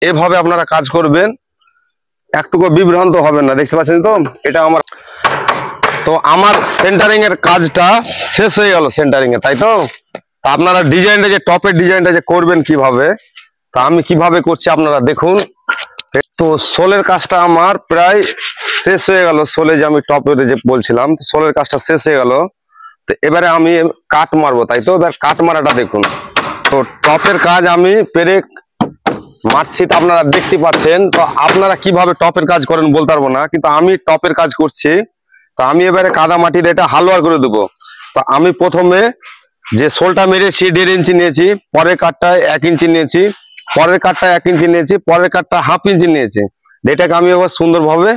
এভাবে আপনারা কাজ করবেন, একটুকু বিভ্রান্ত হবেন না। দেখতে পাচ্ছেন তো, এটা আমার সেন্টারিং এর কাজটা শেষ হয়ে গেল সেন্টারিং এ, তাই তো। আপনারা ডিজাইনটা যে টপের ডিজাইনটা যে করবেন কিভাবে, তা আমি কিভাবে করছি আপনারা দেখুন। তো সোলের কাজটা আমার প্রায় শেষ হয়ে গেল। সোলে যে আমি টপের যে বলছিলাম, সোলের কাজটা শেষ হয়ে গেল। তো এবারে আমি কাট মারবো, তাই তো। এবার কাট মারাটা দেখুন। তো টপের কাজ আমি পেরে মারছি, তো আপনারা দেখতে পাচ্ছেন। তো আপনারা কিভাবে টপের কাজ করেন বলতে পারবো না, কিন্তু আমি টপের কাজ করছি। তো আমি এবারে কাদা মাটি দিয়ে এটা হালুয়ার করে দেবো। তো আমি প্রথমে যে সোলটা মেরেছি 1.5 ইঞ্চি নিয়েছি, পরের কাঠটায় 1 ইঞ্চি নিয়েছি, পরের কাঠটা 1 ইঞ্চি নিয়েছি, পরের কাঠটা 1/2 ইঞ্চি নিয়েছি। এটাকে আমি এবার সুন্দরভাবে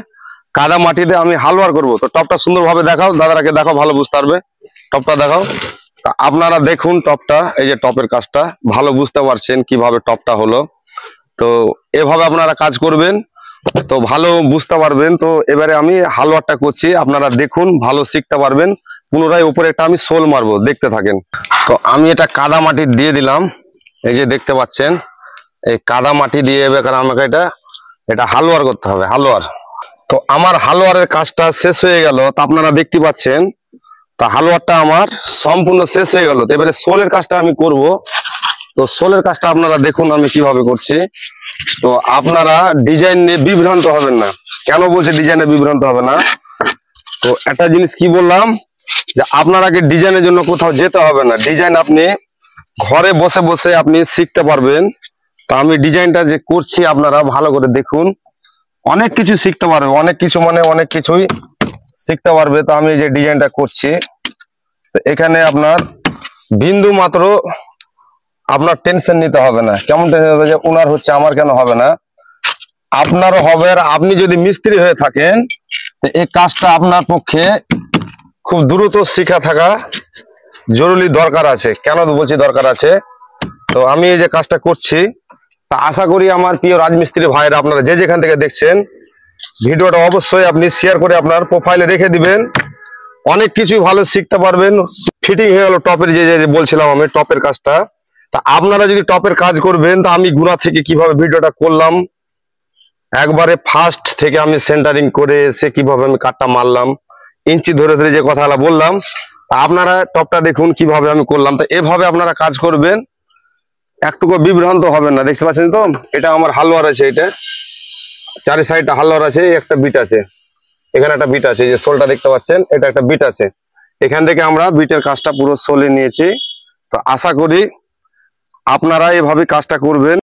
কাদা মাটি দিয়ে আমি হালুয়ার করবো। তো টপটা সুন্দরভাবে দেখাও, দাদারাকে দেখাও, ভালো বুঝতে পারবে। টপটা দেখাও। আপনারা দেখুন টপটা, এই যে টপের কাজটা ভালো বুঝতে পারছেন কিভাবে টপটা হলো। তো এভাবে আপনারা কাজ করবেন, তো ভালো বুঝতে পারবেন। তো এবারে আমি হালুয়ারটা করছি, আপনারা দেখুন, ভালো শিখতে পারবেন। পুনরায় উপরে একটা আমি সোল মারবো, দেখতে থাকেন। তো আমি এটা কাদা মাটি দিয়ে দিলাম, এই যে দেখতে পাচ্ছেন। এই কাদা মাটি দিয়ে এবার আমাকে এটা হালুয়ার করতে হবে, হালুয়ার। তো আমার হালুয়ারের কাজটা শেষ হয়ে গেল, তো আপনারা দেখতে পাচ্ছেন। তা হালুয়ারটা আমার সম্পূর্ণ শেষ হয়ে গেল। এবারে সোলের কাজটা আমি করব। তো সোলের কাজটা আপনারা দেখুন আমি কিভাবে করছি। তো আপনারা ডিজাইন নিয়ে বিভ্রান্ত হবেন না। কেন বলছি ডিজাইনে বিভ্রান্ত হবে না? তো একটা জিনিস কি বললাম, যে আপনারাকে ডিজাইনের জন্য কোথাও যেতে হবে না। ডিজাইন আপনি ঘরে বসে বসে আপনি শিখতে পারবেন। তো আমি ডিজাইনটা যে করছি আপনারা ভালো করে দেখুন, অনেক কিছু শিখতে পারবে, অনেক কিছু মানে অনেক কিছুই শিখতে পারবে। তো আমি যে ডিজাইনটা করছি, তো এখানে আপনার বিন্দু মাত্র আপনার টেনশন নিতে হবে না। কেমন টেনশন হবে যে ওনার হচ্ছে আমার কেন হবে না, আপনারও হবে। আর আপনি যদি মিস্ত্রি হয়ে থাকেন, এই কাজটা আপনার পক্ষে খুব দ্রুত শিখা থাকা জরুরি দরকার আছে। কেন বলছি দরকার আছে? তো আমি এই যে কাজটা করছি, তা আশা করি আমার প্রিয় রাজমিস্ত্রি ভাইরা আপনারা যে যেখান থেকে দেখছেন, ভিডিওটা অবশ্যই আপনি শেয়ার করে আপনার প্রোফাইলে রেখে দিবেন। অনেক কিছু ভালো শিখতে পারবেন। ফিটিং হয়ে গেল টপের যে বলছিলাম আমি টপের কাজটা। তা আপনারা যদি টপের কাজ করবেন, তা আমি গুণা থেকে কিভাবে ভিডিওটা করলাম, একবারে ফার্স্ট থেকে আমি সেন্টারিং করে এসে কিভাবে আমি কাটটা মারলাম, ইঞ্চি ধরে ধরে যে কথাটা বললাম, আপনারা টপটা দেখুন কিভাবে আমি করলাম। তো এভাবে আপনারা কাজ করবেন, একটুকু বিভ্রান্ত হবেন না। দেখতে পাচ্ছেন তো, এটা আমার হালুয়ার আছে, এটা চারি সাইডটা হালুয়ার আছে, একটা বিট আছে, এখানে একটা বিট আছে, এই যে সোলটা দেখতে পাচ্ছেন, এটা একটা বিট আছে। এখান থেকে আমরা বিটের কাজটা পুরো সোলে নিয়েছি। তো আশা করি আপনারা এভাবে কাজটা করবেন।